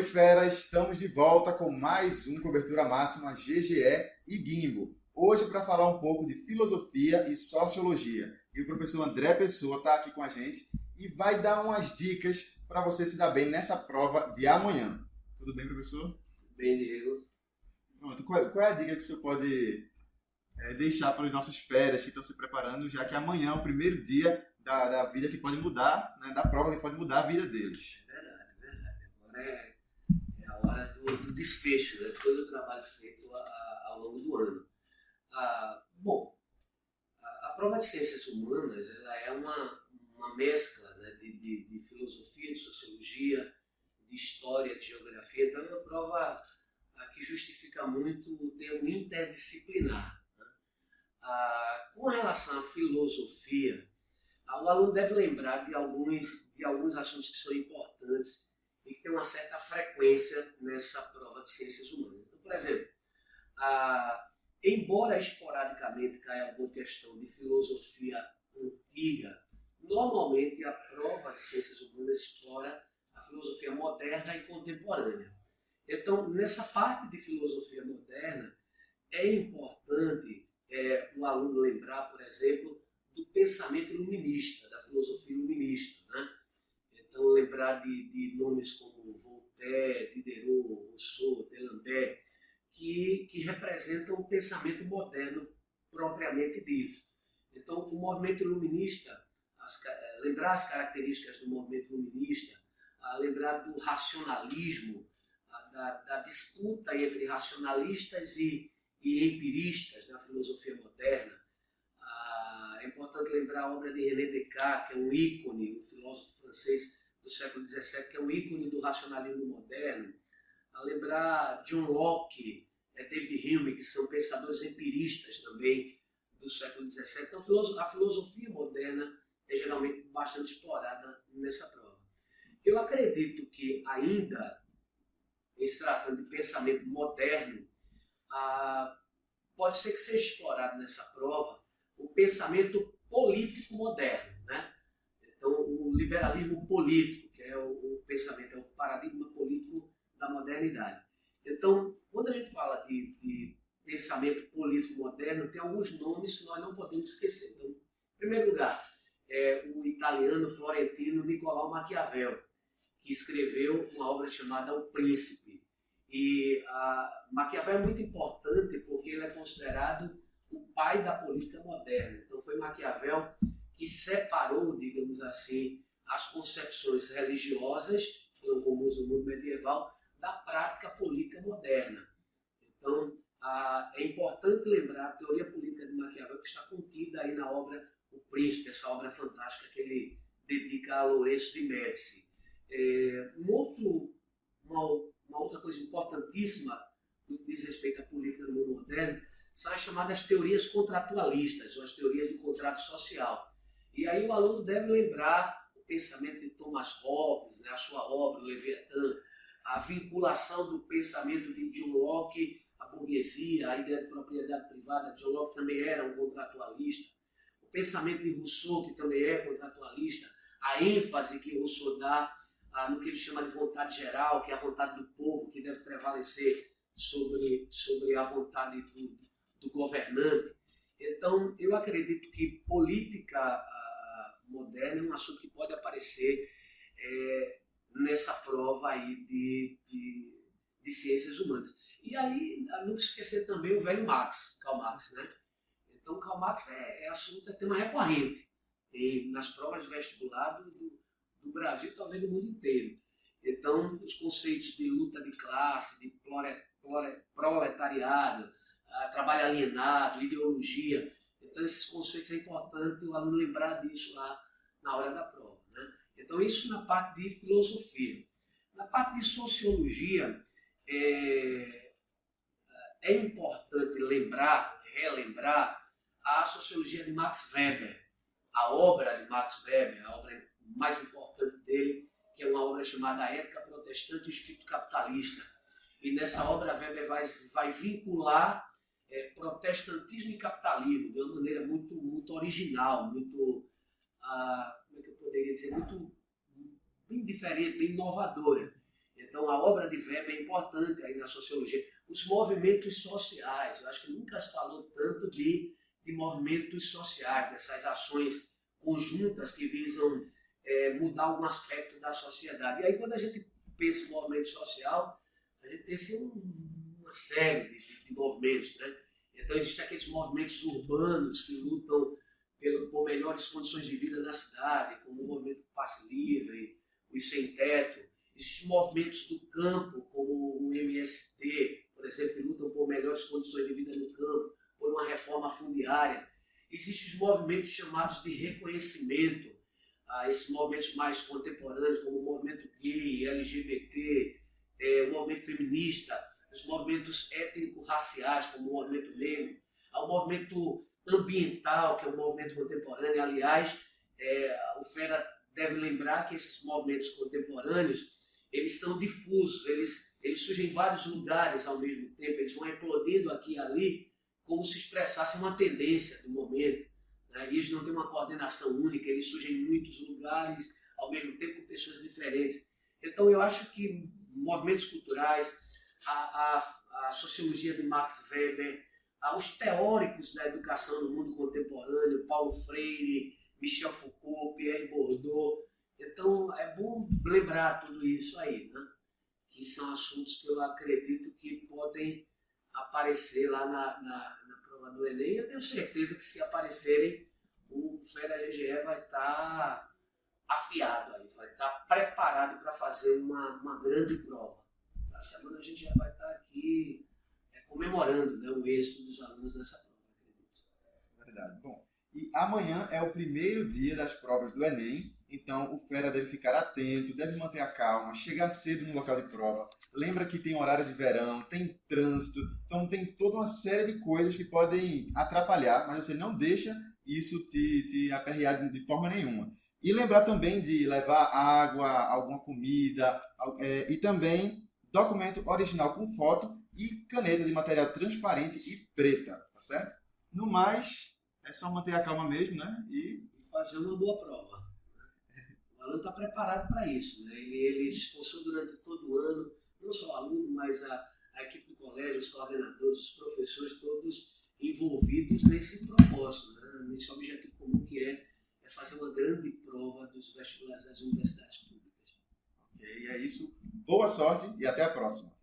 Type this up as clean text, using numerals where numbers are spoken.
fera, estamos de volta com mais um Cobertura Máxima GGE e Guimbo. Hoje para falar um pouco de filosofia e sociologia. E o professor André Pessoa está aqui com a gente e vai dar umas dicas para você se dar bem nessa prova de amanhã. Tudo bem, professor? Bem, Diego. Pronto. Qual é a dica que o senhor pode deixar para os nossos feras que estão se preparando, já que amanhã é o primeiro dia da vida que pode mudar, né, da prova que pode mudar a vida deles? Verdade. Agora é a hora do desfecho, né? De todo o trabalho feito ao longo do ano. A prova de ciências humanas ela é uma mescla, né, de filosofia, de sociologia, de história, de geografia. Então é uma prova que justifica muito o termo interdisciplinar. Né? Com relação à filosofia, o aluno deve lembrar de alguns assuntos que são importantes e que têm uma certa frequência nessa prova de ciências humanas. Então, por exemplo, embora esporadicamente caia alguma questão de filosofia antiga, normalmente a prova de ciências humanas explora a filosofia moderna e contemporânea. Então, nessa parte de filosofia moderna, é importante o aluno lembrar, por exemplo, do pensamento iluminista, da filosofia iluminista. Né? Então, lembrar de nomes como Voltaire, Diderot, Rousseau, D'Alembert, que representam o pensamento moderno propriamente dito. Então, o movimento iluminista, lembrar as características do movimento iluminista, lembrar do racionalismo, da disputa entre racionalistas e empiristas na filosofia moderna. É importante lembrar a obra de René Descartes, que é um ícone, um filósofo francês do século XVII, que é um ícone do racionalismo moderno. Lembrar John Locke, David Hume, que são pensadores empiristas também do século XVII. Então, a filosofia moderna é geralmente bastante explorada nessa prova. Eu acredito que ainda, em se tratando de pensamento moderno, pode ser que seja explorado nessa prova o pensamento político moderno, né? Então, o liberalismo político, que é o pensamento, é o paradigma político da modernidade. Então, quando a gente fala de pensamento político moderno, tem alguns nomes que nós não podemos esquecer. Então, em primeiro lugar, o italiano florentino Niccolò Maquiavel, que escreveu uma obra chamada O Príncipe. E Maquiavel é muito importante porque ele é considerado o pai da política moderna. Então foi Maquiavel que separou, digamos assim, as concepções religiosas, que foram comuns no mundo medieval, da prática política moderna. Então é importante lembrar a teoria política de Maquiavel, que está contida aí na obra O Príncipe, essa obra fantástica que ele dedica a Lourenço de Médici. Uma outra coisa importantíssima no que diz respeito à política no mundo moderno são as chamadas teorias contratualistas, ou as teorias do contrato social. E aí o aluno deve lembrar o pensamento de Thomas Hobbes, né, a sua obra, o Leviatã, a vinculação do pensamento de John Locke à burguesia, a ideia de propriedade privada. John Locke também era um contratualista. O pensamento de Rousseau, que também é contratualista, a ênfase que Rousseau dá no que ele chama de vontade geral, que é a vontade do povo, que deve prevalecer sobre a vontade do governante. Então, eu acredito que política moderna é um assunto que pode aparecer nessa prova aí de ciências humanas. E aí, não esquecer também o velho Karl Marx, né? Então, Karl Marx é tema recorrente nas provas de vestibular do Brasil, talvez do mundo inteiro. Então, os conceitos de luta de classe, de proletariado, trabalho alienado, ideologia, então esses conceitos é importante o aluno lembrar disso lá na hora da prova. Né? Então, isso na parte de filosofia. Na parte de sociologia, é importante relembrar a sociologia de Max Weber, a obra de Max Weber, a obra mais importante dele, que é uma obra chamada A Ética Protestante e o Espírito Capitalista. E nessa obra Weber vai vincular protestantismo e capitalismo de uma maneira muito original, muito, como é que eu poderia dizer, muito bem diferente, bem inovadora. Então, a obra de Weber é importante aí na sociologia. Os movimentos sociais, eu acho que nunca se falou tanto de movimentos sociais, dessas ações conjuntas que visam mudar algum aspecto da sociedade. E aí, quando a gente pensa em movimento social, a gente pensa em uma série de movimentos, né? Então, existem aqueles movimentos urbanos que lutam por melhores condições de vida na cidade, como o movimento Passe Livre, os Sem Teto. Existem movimentos do campo, como o MST, por exemplo, que lutam por melhores condições de vida no campo, por uma reforma fundiária. Existem os movimentos chamados de reconhecimento, esses movimentos mais contemporâneos, como o movimento gay, LGBT, o movimento feminista, os movimentos étnico-raciais, como o movimento negro, há o movimento ambiental, que é um movimento contemporâneo. Aliás, o Fera deve lembrar que esses movimentos contemporâneos, eles são difusos, eles surgem em vários lugares ao mesmo tempo, eles vão eclodindo aqui e ali, como se expressasse uma tendência do momento, né? E eles não têm uma coordenação única, eles surgem em muitos lugares ao mesmo tempo, com pessoas diferentes. Então, eu acho que movimentos culturais, a sociologia de Max Weber, os teóricos da educação no mundo contemporâneo, Paulo Freire, Michel Foucault, Pierre Bourdieu. Então, é bom lembrar tudo isso aí, né? Que são assuntos que eu acredito que podem aparecer lá na prova do Enem. Eu tenho certeza que, se aparecerem, o Fera GGE vai estar afiado aí, vai estar preparado para fazer uma grande prova. Na semana a gente já vai estar aqui comemorando, né, o êxito dos alunos nessa prova, acredito. Verdade. Bom, e amanhã é o primeiro dia das provas do Enem, então o Fera deve ficar atento, deve manter a calma, chegar cedo no local de prova. Lembra que tem horário de verão, tem trânsito, então tem toda uma série de coisas que podem atrapalhar, mas você não deixa isso te aperrear de forma nenhuma. E lembrar também de levar água, alguma comida, e também documento original com foto e caneta de material transparente e preta, tá certo? No mais, é só manter a calma mesmo, né? E fazer uma boa prova. O aluno está preparado para isso, né? Ele se esforçou durante todo o ano, não só o aluno, mas a equipe do colégio, os coordenadores, os professores, todos envolvidos nesse propósito, né? Nesse objetivo comum que é fazer uma grande prova dos vestibulares das universidades públicas. Ok, é isso. Boa sorte e até a próxima.